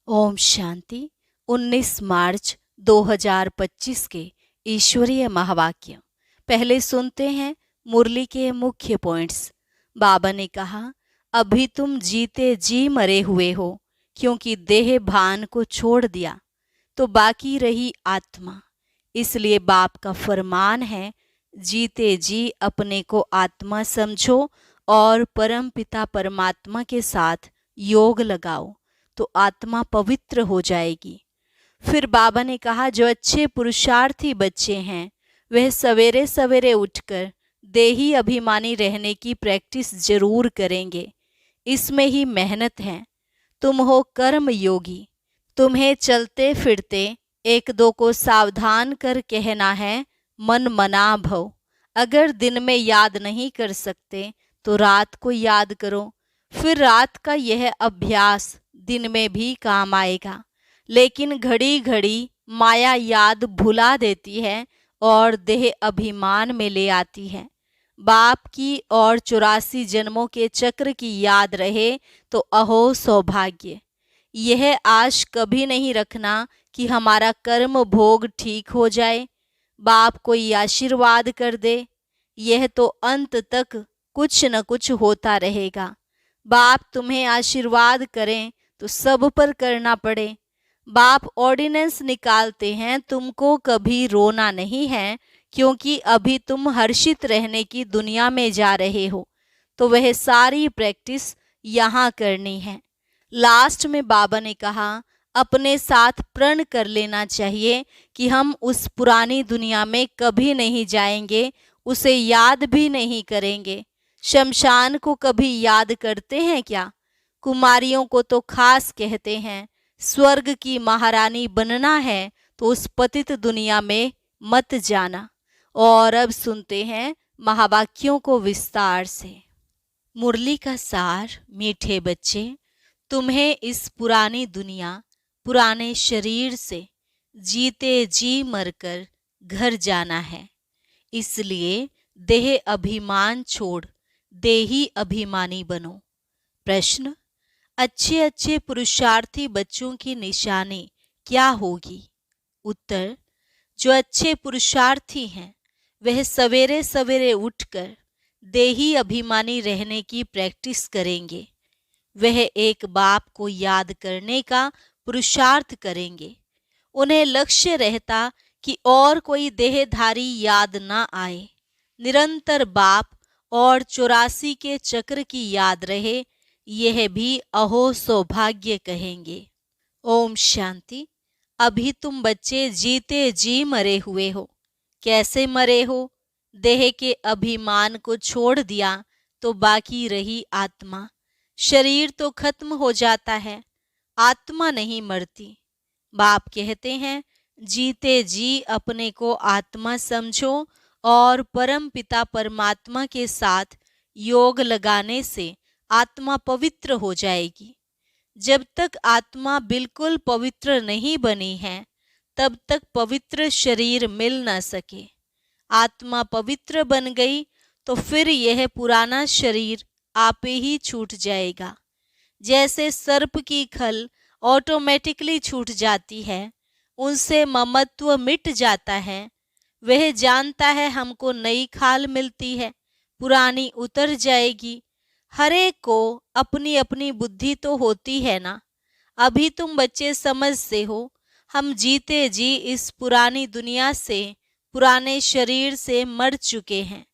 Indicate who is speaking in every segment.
Speaker 1: ओम शांति। 19 मार्च 2025 के ईश्वरीय महावाक्य। पहले सुनते हैं मुरली के मुख्य पॉइंट्स। बाबा ने कहा, अभी तुम जीते जी मरे हुए हो, क्योंकि देह भान को छोड़ दिया तो बाकी रही आत्मा। इसलिए बाप का फरमान है, जीते जी अपने को आत्मा समझो और परम पिता परमात्मा के साथ योग लगाओ तो आत्मा पवित्र हो जाएगी। फिर बाबा ने कहा, जो अच्छे पुरुषार्थी बच्चे हैं वह सवेरे सवेरे उठकर देही अभिमानी रहने की प्रैक्टिस जरूर करेंगे। इसमें ही मेहनत है। तुम हो कर्म योगी। तुम्हें चलते फिरते एक दो को सावधान कर कहना है, मन मना भव। अगर दिन में याद नहीं कर सकते तो रात को याद करो। फिर रात का यह अभ्यास दिन में भी काम आएगा। लेकिन घड़ी घड़ी माया याद भुला देती है और देह अभिमान में ले आती है। बाप की और 84 जन्मों के चक्र की याद रहे तो अहो सौभाग्य। यह आश कभी नहीं रखना कि हमारा कर्म भोग ठीक हो जाए, बाप कोई आशीर्वाद कर दे। यह तो अंत तक कुछ न कुछ होता रहेगा। बाप तुम्हें आशीर्वाद करें तो सब पर करना पड़े। बाप ऑर्डिनेंस निकालते हैं, तुमको कभी रोना नहीं है, क्योंकि अभी तुम हर्षित रहने की दुनिया में जा रहे हो, तो वह सारी प्रैक्टिस यहाँ करनी है। लास्ट में बाबा ने कहा, अपने साथ प्रण कर लेना चाहिए कि हम उस पुरानी दुनिया में कभी नहीं जाएंगे, उसे याद भी नहीं करेंगे। शमशान को कभी याद करते हैं क्या? कुमारियों को तो खास कहते हैं। स्वर्ग की महारानी बनना है तो उस पतित दुनिया में मत जाना। और अब सुनते हैं महावाक्यों को विस्तार से। मुरली का सार। मीठे बच्चे, तुम्हें इस पुरानी दुनिया, पुराने शरीर से जीते जी मरकर घर जाना है। इसलिए देह अभिमान छोड़ देही अभिमानी बनो। प्रश्न, अच्छे अच्छे पुरुषार्थी बच्चों की निशानी क्या होगी? उत्तर, जो अच्छे पुरुषार्थी हैं वह सवेरे सवेरे उठकर देही अभिमानी रहने की प्रैक्टिस करेंगे। वह एक बाप को याद करने का पुरुषार्थ करेंगे। उन्हें लक्ष्य रहता कि और कोई देहधारी याद ना आए। निरंतर बाप और 84 के चक्र की याद रहे, यह भी अहो सौभाग्य कहेंगे। ओम शांति। अभी तुम बच्चे जीते जी मरे हुए हो। कैसे मरे हो? देह के अभिमान को छोड़ दिया तो बाकी रही आत्मा। शरीर तो खत्म हो जाता है, आत्मा नहीं मरती। बाप कहते हैं, जीते जी अपने को आत्मा समझो और परम पिता परमात्मा के साथ योग लगाने से आत्मा पवित्र हो जाएगी। जब तक आत्मा बिल्कुल पवित्र नहीं बनी है, तब तक पवित्र शरीर मिल न सके। आत्मा पवित्र बन गई तो फिर यह पुराना शरीर आपे ही छूट जाएगा। जैसे सर्प की खल ऑटोमेटिकली छूट जाती है, उनसे ममत्व मिट जाता है। वह जानता है हमको नई खाल मिलती है, पुरानी उतर जाएगी। हर एक को अपनी अपनी बुद्धि तो होती है ना। अभी तुम बच्चे समझते हो, हम जीते जी इस पुरानी दुनिया से, पुराने शरीर से मर चुके हैं।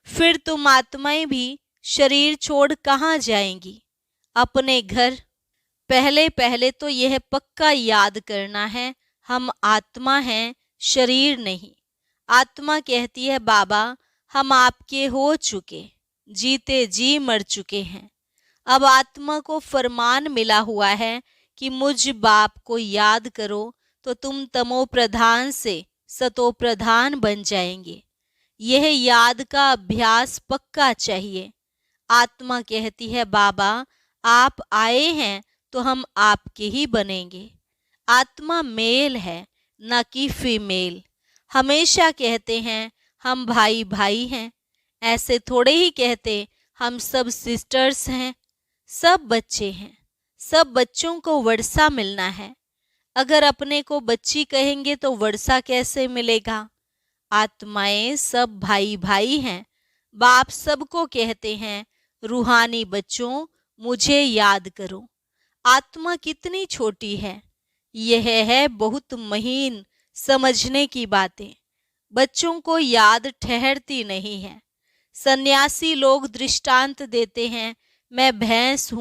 Speaker 1: फिर तुम आत्माएं भी शरीर छोड़ कहाँ जाएंगी? अपने घर। पहले पहले तो यह पक्का याद करना है, हम आत्मा हैं, शरीर नहीं। आत्मा कहती है, बाबा हम आपके हो चुके, जीते जी मर चुके हैं। अब आत्मा को फरमान मिला हुआ है कि मुझ बाप को याद करो तो तुम तमो प्रधान से सतो प्रधान बन जाएंगे। यह याद का अभ्यास पक्का चाहिए। आत्मा कहती है, बाबा आप आए हैं तो हम आपके ही बनेंगे। आत्मा मेल है, न कि फीमेल। हमेशा कहते हैं हम भाई भाई हैं, ऐसे थोड़े ही कहते हम सब सिस्टर्स हैं। सब बच्चे हैं, सब बच्चों को वर्षा मिलना है। अगर अपने को बच्ची कहेंगे तो वर्षा कैसे मिलेगा? आत्माएं सब भाई भाई हैं। बाप सबको कहते हैं, रूहानी बच्चों मुझे याद करो। आत्मा कितनी छोटी है। यह है बहुत महीन समझने की बातें। बच्चों को याद ठहरती नहीं है। सन्यासी लोग दृष्टांत देते हैं, मैं भैंस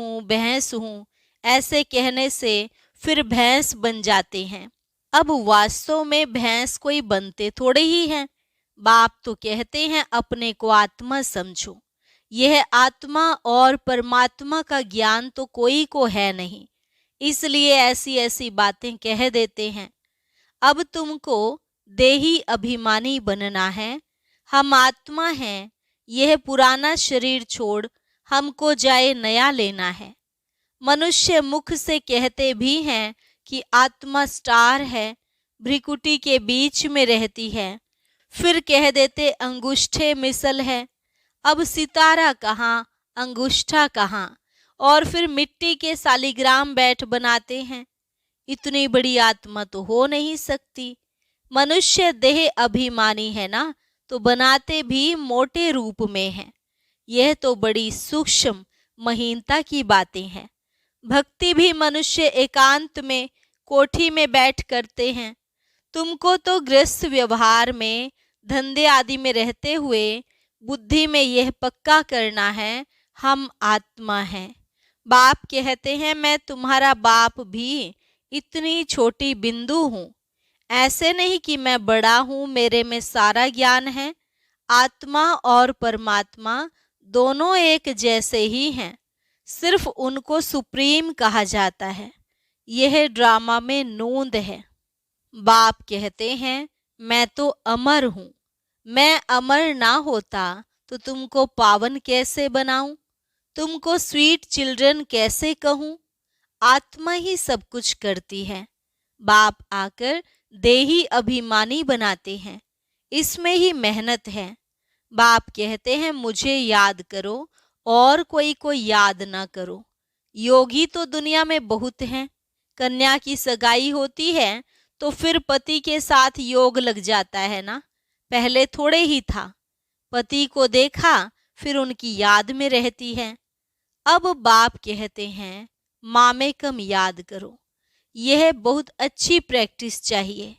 Speaker 1: हूँ, ऐसे कहने से फिर भैंस बन जाते हैं। अब वास्तव में भैंस कोई बनते थोड़े ही हैं। बाप तो कहते हैं अपने को आत्मा समझो। यह आत्मा और परमात्मा का ज्ञान तो कोई को है नहीं, इसलिए ऐसी ऐसी बातें कह देते हैं। अब तुमको देही अभिमानी बनना है। हम आत्मा हैं, यह पुराना शरीर छोड़ हमको जाए नया लेना है। मनुष्य मुख से कहते भी हैं कि आत्मा स्टार है, भ्रिकुटी के बीच में रहती है। फिर कह देते अंगूठे मिसल है। अब सितारा कहाँ, अंगूठा कहाँ, और फिर मिट्टी के सालिग्राम बैठ बनाते हैं। इतनी बड़ी आत्मा तो हो नहीं सकती। मनुष्य देह अभिमानी है ना, तो बनाते भी मोटे रूप में है। यह तो बड़ी सूक्ष्म महीनता की बातें हैं। भक्ति भी मनुष्य एकांत में कोठी में बैठ करते हैं। तुमको तो गृहस्थ व्यवहार में, धंधे आदि में रहते हुए बुद्धि में यह पक्का करना है, हम आत्मा हैं। बाप कहते हैं मैं तुम्हारा बाप भी इतनी छोटी बिंदु हूँ। ऐसे नहीं कि मैं बड़ा हूँ, मेरे में सारा ज्ञान है। आत्मा और परमात्मा दोनों एक जैसे ही हैं, सिर्फ उनको सुप्रीम कहा जाता है। यह ड्रामा में नूंद है। बाप कहते हैं मैं तो अमर हूँ। मैं अमर ना होता तो तुमको पावन कैसे बनाऊं, तुमको स्वीट चिल्ड्रन कैसे कहूं? आत्मा ही सब कुछ करती है। बाप आकर देही अभिमानी बनाते हैं, इसमें ही मेहनत है। बाप कहते हैं मुझे याद करो और कोई को याद ना करो। योगी तो दुनिया में बहुत हैं। कन्या की सगाई होती है तो फिर पति के साथ योग लग जाता है ना। पहले थोड़े ही था। पति को देखा फिर उनकी याद में रहती है। अब बाप कहते हैं माँ में कम याद करो। यह बहुत अच्छी प्रैक्टिस चाहिए।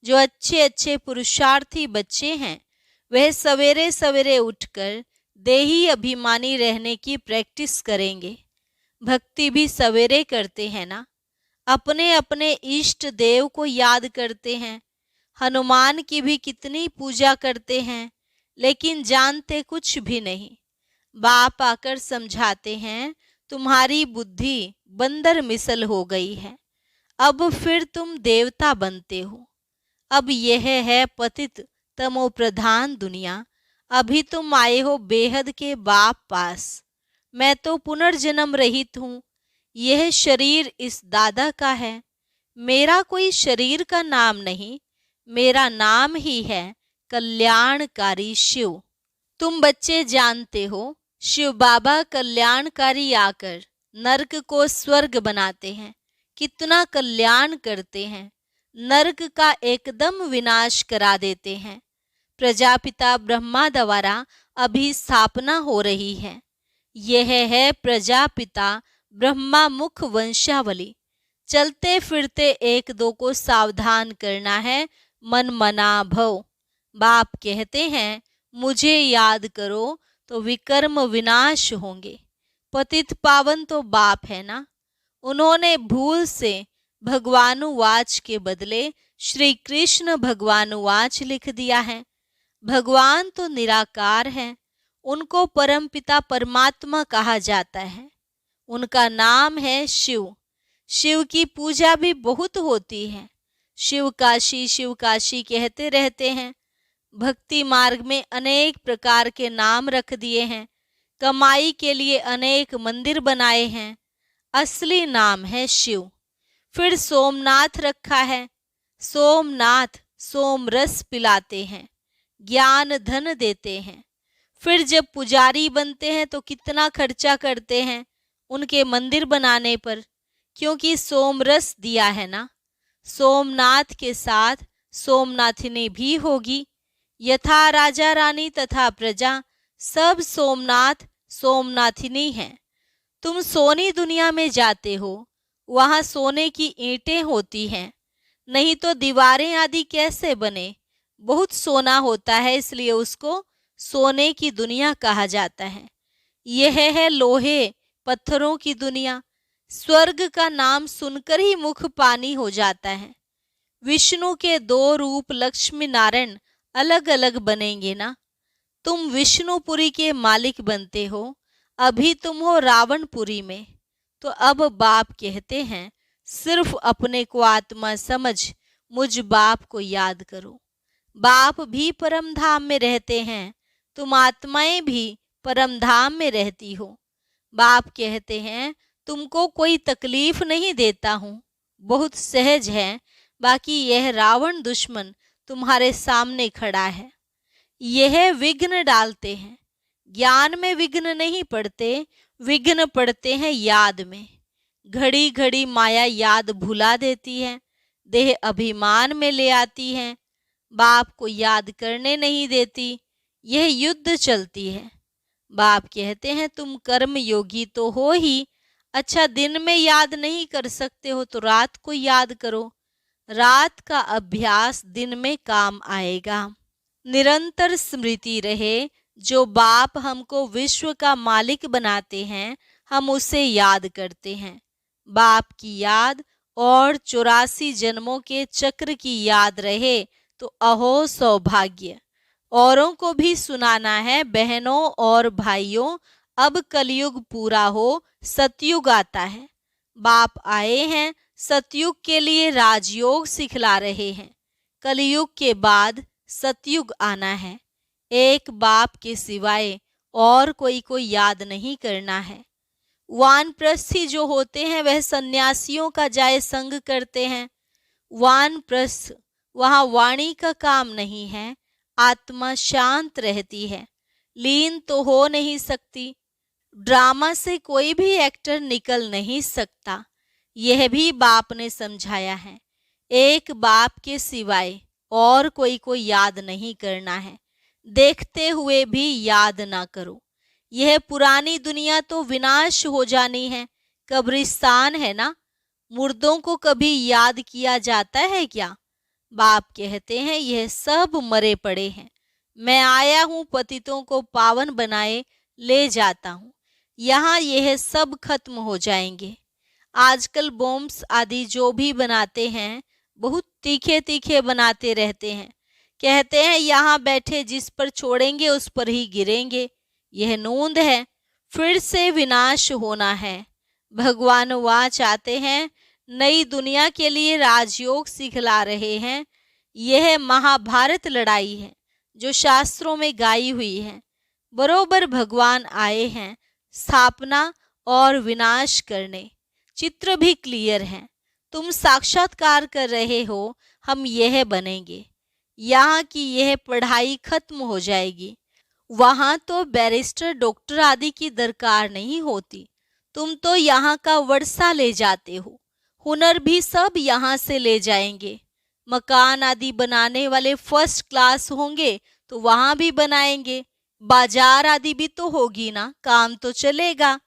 Speaker 1: जो अच्छे अच्छे पुरुषार्थी बच्चे हैं वह सवेरे सवेरे उठकर देही अभिमानी रहने की प्रैक्टिस करेंगे। भक्ति भी सवेरे करते हैं ना। अपने अपने इष्ट देव को याद करते हैं। हनुमान की भी कितनी पूजा करते हैं, लेकिन जानते कुछ भी नहीं। बाप आकर समझाते हैं तुम्हारी बुद्धि बंदर मिसल हो गई है, अब फिर तुम देवता बनते हो। अब यह है पतित तमो प्रधान दुनिया। अभी तुम आए हो बेहद के बाप पास। मैं तो पुनर्जन्म रहित हूँ। यह शरीर इस दादा का है। मेरा कोई शरीर का नाम नहीं, मेरा नाम ही है कल्याणकारी शिव। तुम बच्चे जानते हो शिव बाबा कल्याणकारी आकर नरक को स्वर्ग बनाते हैं। कितना कल्याण करते हैं। नरक का एकदम विनाश करा देते हैं। प्रजापिता ब्रह्मा द्वारा अभी स्थापना हो रही है। यह है प्रजापिता ब्रह्मा मुख वंशावली। चलते फिरते एक दो को सावधान करना है, मन मना भव। बाप कहते हैं मुझे याद करो तो विकर्म विनाश होंगे। पतित पावन तो बाप है ना। उन्होंने भूल से भगवानुवाच के बदले श्री कृष्ण भगवानुवाच लिख दिया है। भगवान तो निराकार है, उनको परमपिता परमात्मा कहा जाता है। उनका नाम है शिव। शिव की पूजा भी बहुत होती है। शिव काशी कहते रहते हैं। भक्ति मार्ग में अनेक प्रकार के नाम रख दिए हैं। कमाई के लिए अनेक मंदिर बनाए हैं। असली नाम है शिव। फिर सोमनाथ रखा है। सोमनाथ सोम रस पिलाते हैं, ज्ञान धन देते हैं। फिर जब पुजारी बनते हैं तो कितना खर्चा करते हैं उनके मंदिर बनाने पर। क्योंकि सोमरस दिया है ना। सोमनाथ के साथ सोमनाथिनी भी होगी। यथा राजा रानी तथा प्रजा सब सोमनाथ सोमनाथिनी हैं। तुम सोनी दुनिया में जाते हो, वहां सोने की ईंटें होती हैं, नहीं तो दीवारें आदि कैसे बने। बहुत सोना होता है, इसलिए उसको सोने की दुनिया कहा जाता है। यह है लोहे पत्थरों की दुनिया। स्वर्ग का नाम सुनकर ही मुख पानी हो जाता है। विष्णु के दो रूप लक्ष्मी नारायण अलग अलग बनेंगे ना। तुम विष्णुपुरी के मालिक बनते हो, अभी तुम हो रावणपुरी में। तो अब बाप कहते हैं, सिर्फ अपने को आत्मा समझ मुझ बाप को याद करो। बाप भी परम धाम में रहते हैं, तुम आत्माएं भी परम धाम में रहती हो। बाप कहते हैं, तुमको कोई तकलीफ नहीं देता हूँ, बहुत सहज है। बाकी यह रावण दुश्मन तुम्हारे सामने खड़ा है, यह विघ्न डालते हैं। ज्ञान में विघ्न नहीं पड़ते, विघ्न पड़ते हैं याद में। घड़ी घड़ी माया याद भुला देती है, देह अभिमान में ले आती है, बाप को याद करने नहीं देती। यह युद्ध चलती है। बाप कहते हैं, तुम कर्म योगी तो हो ही, अच्छा दिन में याद नहीं कर सकते हो तो रात को याद करो। रात का अभ्यास दिन में काम आएगा। निरंतर स्मृति रहे, जो बाप हमको विश्व का मालिक बनाते हैं, हम उसे याद करते हैं। बाप की याद और 84 जन्मों के चक्र की याद रहे तो अहो सौभाग्य। औरों को भी सुनाना है, बहनों और भाइयों, अब कलयुग पूरा हो, सतयुग आता है। बाप आए हैं, सतयुग के लिए राजयोग सिखला रहे हैं। कलयुग के बाद सतयुग आना है। एक बाप के सिवाय और कोई को याद नहीं करना है। वानप्रस्थी जो होते हैं वह सन्यासियों का जाय संग करते हैं। वानप्रस्थ वहां वाणी का काम नहीं है, आत्मा शांत रहती है, लीन तो हो नहीं सकती। ड्रामा से कोई भी एक्टर निकल नहीं सकता, यह भी बाप ने समझाया है। एक बाप के सिवाय और कोई को याद नहीं करना है, देखते हुए भी याद ना करो। यह पुरानी दुनिया तो विनाश हो जानी है, कब्रिस्तान है ना। मुर्दों को कभी याद किया जाता है क्या? बाप कहते हैं, यह सब मरे पड़े हैं, मैं आया हूं पतितों को पावन बनाए ले जाता हूं। यहाँ यह सब खत्म हो जाएंगे। आजकल बॉम्ब्स आदि जो भी बनाते हैं, बहुत तीखे तीखे बनाते रहते हैं। कहते हैं यहाँ बैठे जिस पर छोड़ेंगे उस पर ही गिरेंगे। यह नूंद है, फिर से विनाश होना है। भगवान वहाँ चाहते हैं, नई दुनिया के लिए राजयोग सिखला रहे हैं। यह महाभारत लड़ाई है जो शास्त्रों में गाई हुई है। बरोबर भगवान आए हैं स्थापना और विनाश करने। चित्र भी क्लियर है, तुम साक्षात्कार कर रहे हो, हम यह बनेंगे। यहाँ की यह पढ़ाई खत्म हो जाएगी। वहाँ तो बैरिस्टर डॉक्टर आदि की दरकार नहीं होती। तुम तो यहाँ का वर्षा ले जाते हो, हुनर भी सब यहाँ से ले जाएंगे। मकान आदि बनाने वाले फर्स्ट क्लास होंगे तो वहाँ भी बनाएंगे। बाजार आदि भी तो होगी ना, काम तो चलेगा।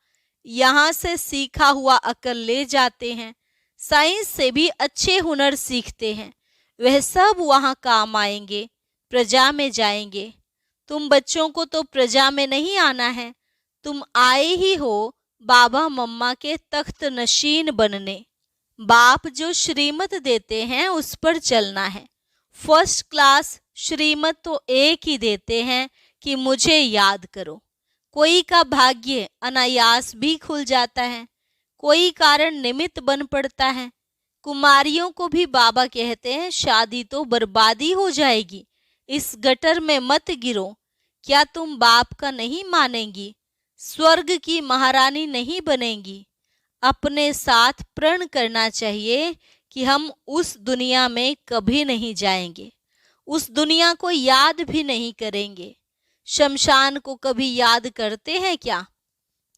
Speaker 1: यहाँ से सीखा हुआ अकल ले जाते हैं। साइंस से भी अच्छे हुनर सीखते हैं, वह सब वहाँ काम आएंगे, प्रजा में जाएंगे। तुम बच्चों को तो प्रजा में नहीं आना है, तुम आए ही हो बाबा मम्मा के तख्त नशीन बनने। बाप जो श्रीमत देते हैं उस पर चलना है। फर्स्ट क्लास श्रीमत तो एक ही देते हैं कि मुझे याद करो। कोई का भाग्य अनायास भी खुल जाता है, कोई कारण निमित्त बन पड़ता है। कुमारियों को भी बाबा कहते हैं, शादी तो बर्बादी हो जाएगी, इस गटर में मत गिरो। क्या तुम बाप का नहीं मानेंगी? स्वर्ग की महारानी नहीं बनेंगी। अपने साथ प्रण करना चाहिए कि हम उस दुनिया में कभी नहीं जाएंगे, उस दुनिया को याद भी नहीं करेंगे। शमशान को कभी याद करते हैं क्या?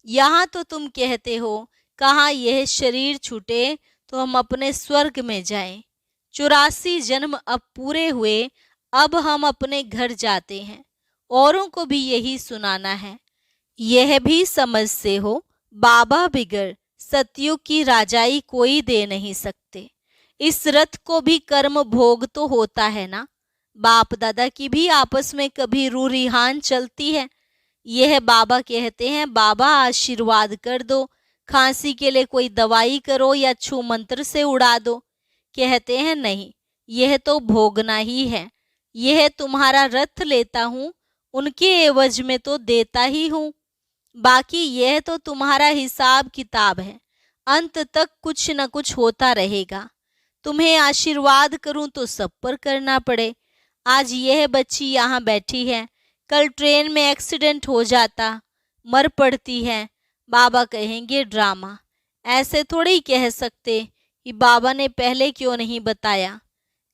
Speaker 1: यहाँ तो तुम कहते हो कहाँ यह शरीर छूटे तो हम अपने स्वर्ग में जाएं। 84 जन्म अब पूरे हुए, अब हम अपने घर जाते हैं। औरों को भी यही सुनाना है। यह भी समझ से हो, बाबा बिगर सतयुग की राजाई कोई दे नहीं सकते। इस रथ को भी कर्म भोग तो होता है ना। बाप दादा की भी आपस में कभी रू रिहान चलती है। यह बाबा कहते हैं, बाबा आशीर्वाद कर दो, खांसी के लिए कोई दवाई करो या छू मंत्र से उड़ा दो। कहते हैं नहीं, यह तो भोगना ही है। यह तुम्हारा रथ लेता हूँ, उनके एवज में तो देता ही हूँ। बाकी यह तो तुम्हारा हिसाब किताब है, अंत तक कुछ न कुछ होता रहेगा। तुम्हें आशीर्वाद करूं तो सब पर करना पड़े। आज यह बच्ची यहाँ बैठी है, कल ट्रेन में एक्सीडेंट हो जाता, मर पड़ती है, बाबा कहेंगे ड्रामा। ऐसे थोड़ी ही कह सकते कि बाबा ने पहले क्यों नहीं बताया।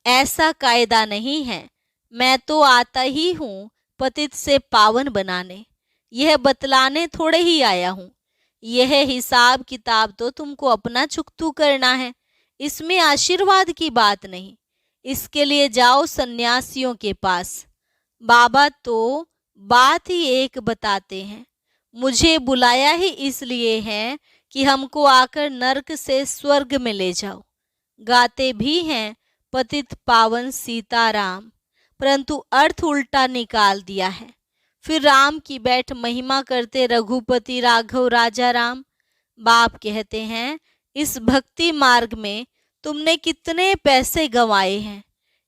Speaker 1: ऐसा कायदा नहीं है। मैं तो आता ही हूँ पतित से पावन बनाने, यह बतलाने थोड़े ही आया हूँ। यह हिसाब किताब तो तुमको अपना चुकतू करना है, इसमें आशीर्वाद की बात नहीं। इसके लिए जाओ सन्यासियों के पास। बाबा तो बात ही एक बताते हैं। मुझे बुलाया ही इसलिए है कि हमको आकर नरक से स्वर्ग में ले जाओ। गाते भी हैं पतित पावन सीताराम, परंतु अर्थ उल्टा निकाल दिया है। फिर राम की बैठ महिमा करते रघुपति राघव राजा राम। बाप कहते हैं, इस भक्ति मार्ग में तुमने कितने पैसे गंवाए हैं।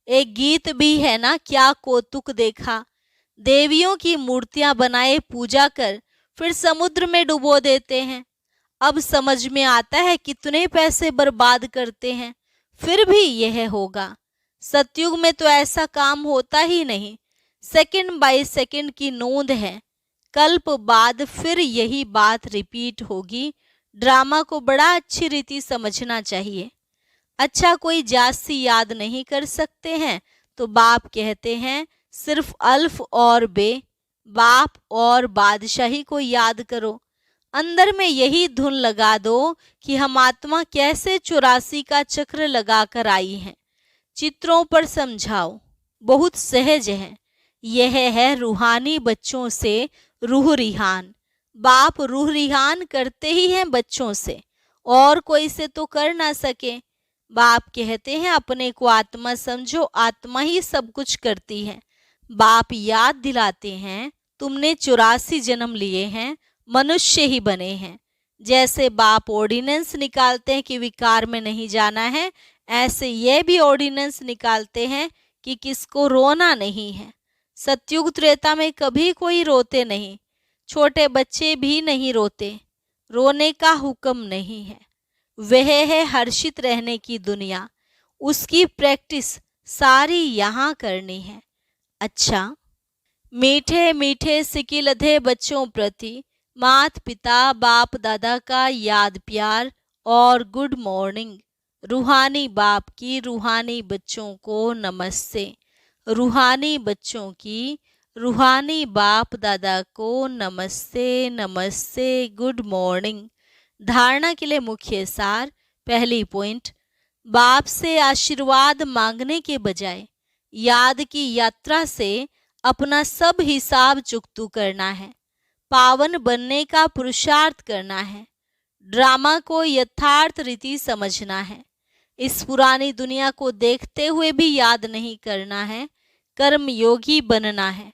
Speaker 1: एक गीत भी है ना, क्या कौतुक देखा, देवियों की मूर्तियां बनाए पूजा कर फिर समुद्र में डुबो देते हैं। अब समझ में आता है कितने पैसे बर्बाद करते हैं, फिर भी यह होगा। सतयुग में तो ऐसा काम होता ही नहीं, सेकंड बाय सेकंड की नोंद है। कल्प बाद फिर यही बात रिपीट होगी। ड्रामा को बड़ा अच्छी रीति समझना चाहिए। अच्छा, कोई जास्ती याद नहीं कर सकते हैं तो बाप कहते हैं, सिर्फ अल्फ और बे, बाप और बादशाही को याद करो। अंदर में यही धुन लगा दो कि हम आत्मा कैसे 84 का चक्र लगाकर आई हैं। चित्रों पर समझाओ, बहुत सहज है। यह है रूहानी बच्चों से रूह रिहान। बाप रूह रिहान करते ही हैं बच्चों से, और कोई से तो कर ना सके। बाप कहते हैं, अपने को आत्मा समझो, आत्मा ही सब कुछ करती है। बाप याद दिलाते हैं, तुमने 84 जन्म लिए हैं, मनुष्य ही बने हैं। जैसे बाप ऑर्डिनेंस निकालते हैं कि विकार में नहीं जाना है, ऐसे ये भी ऑर्डिनेंस निकालते हैं कि किसको रोना नहीं है। सतयुग त्रेता में कभी कोई रोते नहीं, छोटे बच्चे भी नहीं रोते। रोने का हुक्म नहीं है। वह है हर्षित रहने की दुनिया, उसकी प्रैक्टिस सारी यहाँ करनी है। अच्छा, मीठे मीठे सिकिलधे बच्चों प्रति मात पिता बाप दादा का याद प्यार और गुड मॉर्निंग। रूहानी बाप की रूहानी बच्चों को नमस्ते। रूहानी बच्चों की रूहानी बाप दादा को नमस्ते नमस्ते, गुड मॉर्निंग। धारणा के लिए मुख्य सार। पहली पॉइंट, बाप से आशीर्वाद मांगने के बजाय याद की यात्रा से अपना सब हिसाब चुकतू करना है। पावन बनने का पुरुषार्थ करना है। ड्रामा को यथार्थ रीति समझना है। इस पुरानी दुनिया को देखते हुए भी याद नहीं करना है। कर्म योगी बनना है।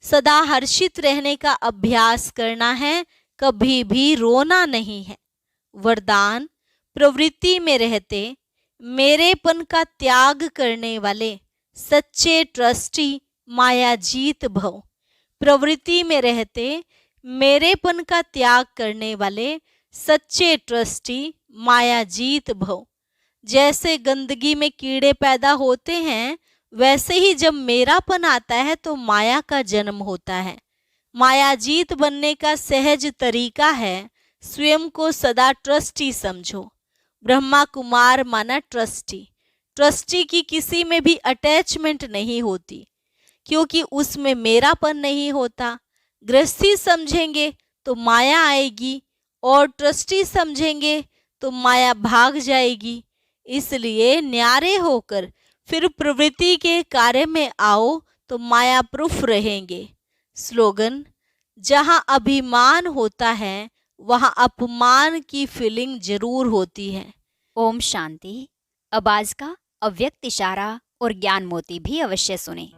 Speaker 1: सदा हर्षित रहने का अभ्यास करना है, कभी भी रोना नहीं है। वरदान, प्रवृत्ति में रहते मेरेपन का त्याग करने वाले सच्चे ट्रस्टी मायाजीत भव। प्रवृत्ति में रहते मेरेपन का त्याग करने वाले सच्चे ट्रस्टी मायाजीत भव। जैसे गंदगी में कीड़े पैदा होते हैं, वैसे ही जब मेरापन आता है तो माया का जन्म होता है। मायाजीत बनने का सहज तरीका है, स्वयं को सदा ट्रस्टी समझो। ब्रह्मा कुमार माना ट्रस्टी। ट्रस्टी की किसी में भी अटैचमेंट नहीं होती, क्योंकि उसमें मेरापन नहीं होता। गृहस्थी समझेंगे तो माया आएगी और ट्रस्टी समझेंगे तो माया भाग जाएगी। इसलिए न्यारे होकर फिर प्रवृत्ति के कार्य में आओ तो माया प्रूफ रहेंगे। स्लोगन: जहाँ अभिमान होता है वहाँ अपमान की फीलिंग जरूर होती है।
Speaker 2: ओम शांति। अब आज का अव्यक्त इशारा और ज्ञान मोती भी अवश्य सुने।